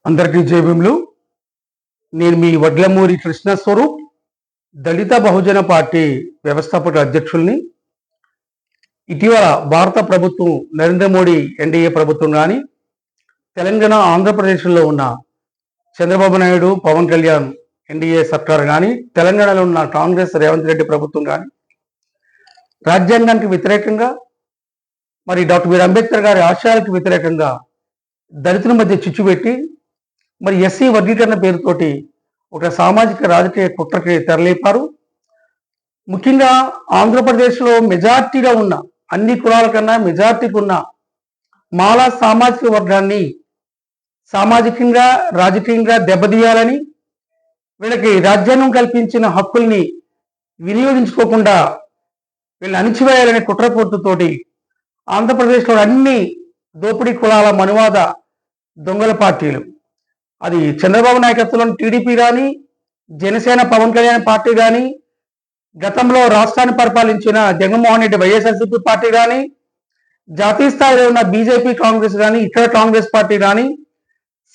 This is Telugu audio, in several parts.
అందరికీ జయభీములు. నేను మీ వడ్లమూరి కృష్ణస్వరూప్, దళిత బహుజన పార్టీ వ్యవస్థాపక అధ్యక్షుల్ని. ఇటీవల భారత ప్రభుత్వం నరేంద్ర మోడీ ఎన్డీఏ ప్రభుత్వం కానీ, తెలంగాణ ఆంధ్రప్రదేశ్లో ఉన్న చంద్రబాబు నాయుడు పవన్ కళ్యాణ్ ఎన్డీఏ సర్కార్ కానీ, తెలంగాణలో ఉన్న కాంగ్రెస్ రేవంత్ రెడ్డి ప్రభుత్వం కానీ రాజ్యాంగానికి వ్యతిరేకంగా, మరి డాక్టర్ బిఆర్ అంబేద్కర్ గారి ఆశయాలకు వ్యతిరేకంగా దళితుల మధ్య చిచ్చు పెట్టి, మరి ఎస్సీ వర్గీకరణ పేరుతోటి ఒక సామాజిక రాజకీయ కుట్రకి తెరలేపారు. ముఖ్యంగా ఆంధ్రప్రదేశ్లో మెజార్టీగా ఉన్న అన్ని కులాల కన్నా మెజార్టీకి ఉన్న మాలా సామాజిక వర్గాన్ని సామాజికంగా రాజకీయంగా దెబ్బతీయాలని, వీళ్ళకి రాజ్యాంగం కల్పించిన హక్కుల్ని వినియోగించుకోకుండా వీళ్ళని అణిచివేయాలనే కుట్రపోటుతోటి ఆంధ్రప్రదేశ్లో అన్ని దోపిడీ కులాల మనువాద దొంగల పార్టీలు, అది చంద్రబాబు నాయకత్వంలోని టీడీపీ కానీ, జనసేన పవన్ కళ్యాణ్ పార్టీ కానీ, గతంలో రాష్ట్రాన్ని పరిపాలించిన జగన్మోహన్ రెడ్డి వైఎస్ఆర్సీపీ పార్టీ కానీ, జాతీయ స్థాయిలో ఉన్న బీజేపీ కాంగ్రెస్ కానీ, ఇక్కడ కాంగ్రెస్ పార్టీ కానీ,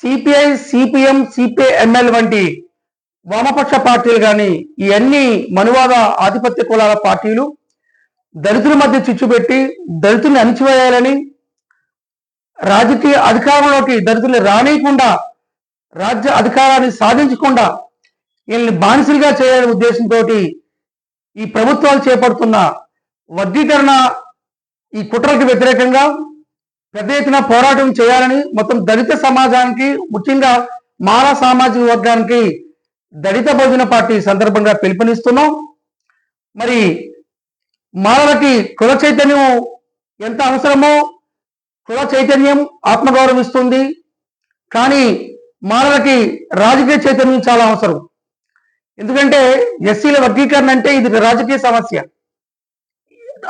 సిపిఐ సిపిఎం సిపిఎంఎల్ వంటి వామపక్ష పార్టీలు కానీ, ఈ అన్ని మనువాద ఆధిపత్య కులాల పార్టీలు దళితుల మధ్య చిచ్చుపెట్టి దళితుల్ని అణిచివేయాలని, రాజకీయ అధికారంలోకి దళితుల్ని రానియకుండా, రాజ్య అధికారాన్ని సాధించకుండా వీళ్ళని బానిసలుగా చేయాలనే ఉద్దేశంతో ఈ ప్రభుత్వాలు చేపడుతున్న వర్గీకరణ ఈ కుట్రలకు వ్యతిరేకంగా పెద్ద ఎత్తున పోరాటం చేయాలని మొత్తం దళిత సమాజానికి, ముఖ్యంగా మాలా సామాజిక వర్గానికి దళిత బహుజన పార్టీ సందర్భంగా పిలుపునిస్తున్నాం. మరి మాలలకి కుల చైతన్యం ఎంత అవసరమో, కుల చైతన్యం ఆత్మగౌరవం ఇస్తుంది, కానీ మాలలకి రాజకీయ చైతన్యం చాలా అవసరం. ఎందుకంటే ఎస్సీల వర్గీకరణ అంటే ఇది రాజకీయ సమస్య.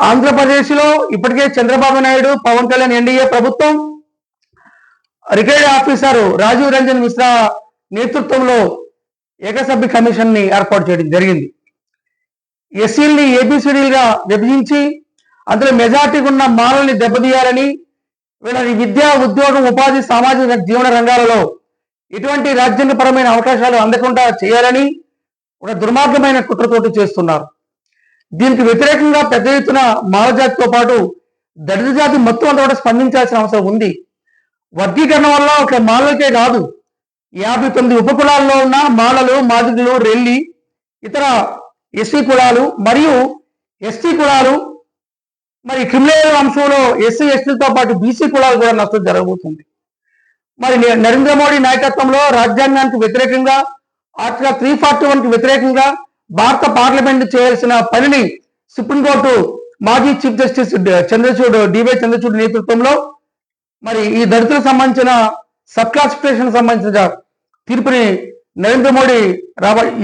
ఆంధ్రప్రదేశ్లో ఇప్పటికే చంద్రబాబు నాయుడు పవన్ కళ్యాణ్ ఎన్డీఏ ప్రభుత్వం రిటైర్డ్ ఆఫీసర్ రాజీవ్ రంజన్ మిశ్రా నేతృత్వంలో ఏకసభ్య కమిషన్ ని ఏర్పాటు చేయడం జరిగింది. ఎస్సీల్ని ఏబిసిడీలుగా విభజించి అందులో మెజార్టీగా ఉన్న మాలల్ని దెబ్బతీయాలని, వీళ్ళని విద్య ఉద్యోగం ఉపాధి సామాజిక జీవన రంగాలలో ఎటువంటి రాజ్యాంగపరమైన అవకాశాలు అందకుండా చేయాలని ఒక దుర్మార్గమైన కుట్రతోటి చేస్తున్నారు. దీనికి వ్యతిరేకంగా పెద్ద ఎత్తున మాల జాతితో పాటు దళిత జాతి మొత్తం అంతా కూడా స్పందించాల్సిన అవసరం ఉంది. వర్గీకరణ వల్ల ఒక మాలలకే కాదు, 59 ఉపకులాల్లో ఉన్న మాలలు, మాదిగలు, రెల్లి, ఇతర ఎస్సీ కులాలు మరియు ఎస్టీ కులాలు, మరి క్రిమినల్ అంశంలో ఎస్సీ ఎస్టీలతో పాటు బీసీ కులాలు కూడా నష్టం జరగబోతుంది. మరి నరేంద్ర మోడీ నాయకత్వంలో రాజ్యాంగానికి వ్యతిరేకంగా, ఆర్టికల్ 341కి వ్యతిరేకంగా భారత పార్లమెంట్ చేయాల్సిన పనిని సుప్రీంకోర్టు మాజీ చీఫ్ జస్టిస్ డివై చంద్రచూడ్ నేతృత్వంలో మరి ఈ దళితులకు సంబంధించిన సబ్ క్లాసిఫికేషన్ సంబంధించిన తీర్పుని నరేంద్ర మోడీ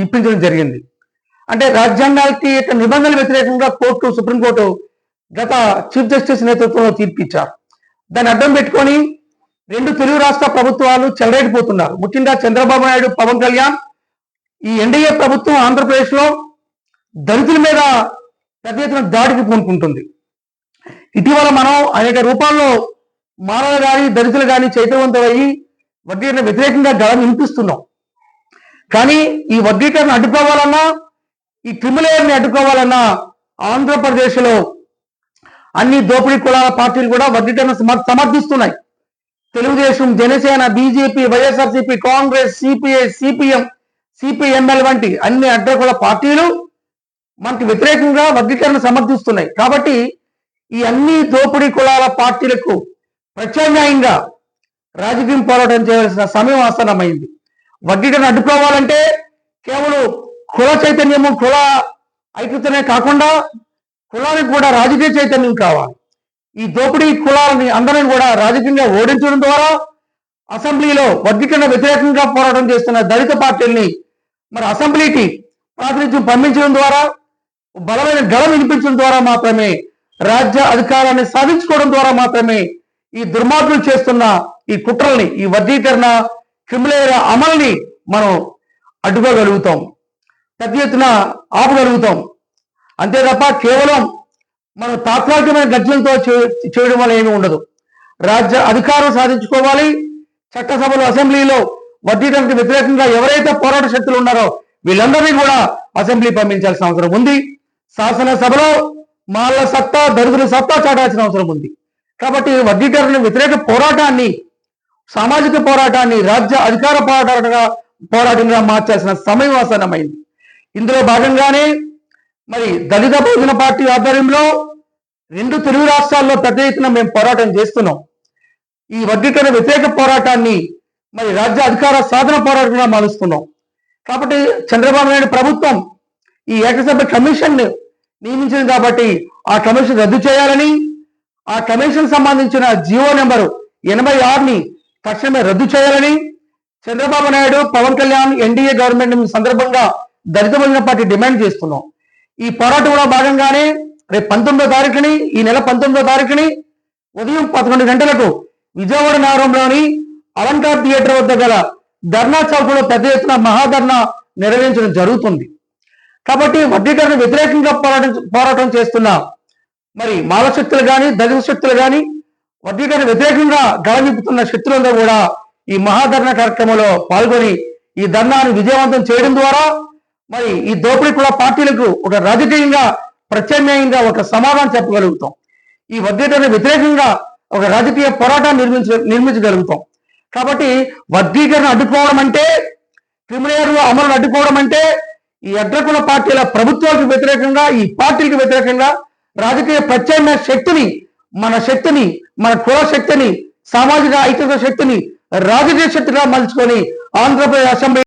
ఇప్పించడం జరిగింది. అంటే రాజ్యాంగానికి నిబంధనల వ్యతిరేకంగా సుప్రీంకోర్టు గత చీఫ్ జస్టిస్ నేతృత్వంలో తీర్పు ఇచ్చారు. దాన్ని అడ్డం పెట్టుకొని రెండు తెలుగు రాష్ట్ర ప్రభుత్వాలు చెలరేగిపోతున్నారు. ముఖ్యంగా చంద్రబాబు నాయుడు పవన్ కళ్యాణ్ ఈ ఎన్డీఏ ప్రభుత్వం ఆంధ్రప్రదేశ్లో దళితుల మీద పెద్ద ఎత్తున దాడికి పూనుకుంటుంది. ఇటీవల మనం అనేక రూపాల్లో మానవులు కానీ దళితులు కానీ చైతన్యవంతమయ్యి వర్గీకరణ వ్యతిరేకంగా గళం వినిపిస్తున్నాం. కానీ ఈ వర్గీకరణ అడ్డుకోవాలన్నా, ఈ క్రిమిలేయర్ని అడ్డుకోవాలన్నా ఆంధ్రప్రదేశ్లో అన్ని దోపిడీ కులాల పార్టీలు కూడా వర్గీకరణ సమర్థిస్తున్నాయి. Telugu Desam, Janasena, BJP, YSRCP, Congress, CPI, CPM, CPIML వంటి అన్ని అడ్డకుల పార్టీలు మనకి వ్యతిరేకంగా వర్గీకరణ సమర్థిస్తున్నాయి. కాబట్టి ఈ అన్ని దోపిడీ కులాల పార్టీలకు ప్రత్యామ్నాయంగా రాజకీయం పోరాటం చేయవలసిన సమయం ఆసన్నమైంది. వర్గీకరణ అడ్డుకోవాలంటే కేవలం కుల చైతన్యము, కుల ఐక్యతనే కాకుండా కులానికి కూడా రాజకీయ చైతన్యం కావాలి. ఈ దోపిడీ కులాలని అందరిని కూడా రాజకీయంగా ఓడించడం ద్వారా అసెంబ్లీలో వర్గీకరణ వ్యతిరేకంగా పోరాటం చేస్తున్న దళిత పార్టీల్ని మరి అసెంబ్లీకి ప్రాతినిధ్యం పంపించడం ద్వారా, బలమైన గళం వినిపించడం ద్వారా మాత్రమే, రాజ్య అధికారాన్ని సాధించుకోవడం ద్వారా మాత్రమే ఈ దుర్మార్గులు చేస్తున్న ఈ కుట్రల్ని, ఈ వర్గీకరణ క్రిమిలేయర్ అమల్ని మనం అడ్డుకోగలుగుతాం, పెద్ద ఎత్తున ఆపగలుగుతాం. అంతే తప్ప కేవలం మనం తాత్కాలికమైన గర్జనలతో చేయడం వల్ల ఏమీ ఉండదు. రాజ్య అధికారం సాధించుకోవాలి, చట్టసభలో అసెంబ్లీలో వర్గీకరణకు వ్యతిరేకంగా ఎవరైతే పోరాట శక్తులు ఉన్నారో వీళ్ళందరినీ కూడా అసెంబ్లీ పంపించాల్సిన అవసరం ఉంది. శాసనసభలో మాల సత్తా దళితుల సత్తా చాటాల్సిన అవసరం ఉంది. కాబట్టి వర్గీకరణ వ్యతిరేక పోరాటాన్ని, సామాజిక పోరాటాన్ని రాజ్య అధికార పోరాటంగా మార్చాల్సిన సమయం ఆసన్నమైంది. ఇందులో భాగంగానే మరి దళిత బహుజన పార్టీ ఆధ్వర్యంలో 2 తెలుగు రాష్ట్రాల్లో పెద్ద ఎత్తున మేము పోరాటం చేస్తున్నాం. ఈ వర్గీకరణ వ్యతిరేక పోరాటాన్ని మరి రాజ్య అధికార సాధన పోరాటంగా మారుస్తున్నాం. కాబట్టి చంద్రబాబు నాయుడు ప్రభుత్వం ఈ ఏకసభ్య కమిషన్ నియమించింది కాబట్టి ఆ కమిషన్ రద్దు చేయాలని, ఆ కమిషన్ సంబంధించిన జీవో నెంబరు 86ని తక్షణమే రద్దు చేయాలని చంద్రబాబు నాయుడు, పవన్ కళ్యాణ్, ఎన్డీఏ గవర్నమెంట్ సందర్భంగా దళిత బహుజన పార్టీ డిమాండ్ చేస్తున్నాం. ఈ పోరాటంలో భాగంగానే రేపు 19వ తారీఖుని, ఈ నెల 19వ తారీఖుని ఉదయం 11 గంటలకు విజయవాడ నగరంలోని అలంకార్ థియేటర్ వద్ద గల ధర్నా చౌక్లో పెద్ద ఎత్తున మహాధర్నా నిర్వహించడం జరుగుతుంది. కాబట్టి వర్గీకరణ వ్యతిరేకంగా పోరాటం చేస్తున్న మరి మాల శక్తులు కానీ, దళిత శక్తులు కానీ, వర్గీకరణ వ్యతిరేకంగా గళవిప్పుతున్న శక్తులందరూ కూడా ఈ మహాధర్నా కార్యక్రమంలో పాల్గొని ఈ ధర్నాను విజయవంతం చేయడం ద్వారా మరి ఈ దోపిడీ కుల పార్టీలకు ఒక రాజకీయంగా, ప్రత్యామ్నాయంగా ఒక సమాధానం చెప్పగలుగుతాం. ఈ వర్గీకరణ వ్యతిరేకంగా ఒక రాజకీయ పోరాటాన్ని నిర్మించగలుగుతాం. కాబట్టి వర్గీకరణ అడ్డుకోవడం అంటే, క్రిమినల్ అమలును అడ్డుకోవడం అంటే ఈ అగ్రకుల పార్టీల ప్రభుత్వాలకు వ్యతిరేకంగా, ఈ పార్టీలకు వ్యతిరేకంగా రాజకీయ ప్రత్యామ్నాయ శక్తిని, మన కుల శక్తిని, సామాజిక ఐక్యత శక్తిని రాజకీయ శక్తిగా మలుచుకొని ఆంధ్రప్రదేశ్ అసెంబ్లీ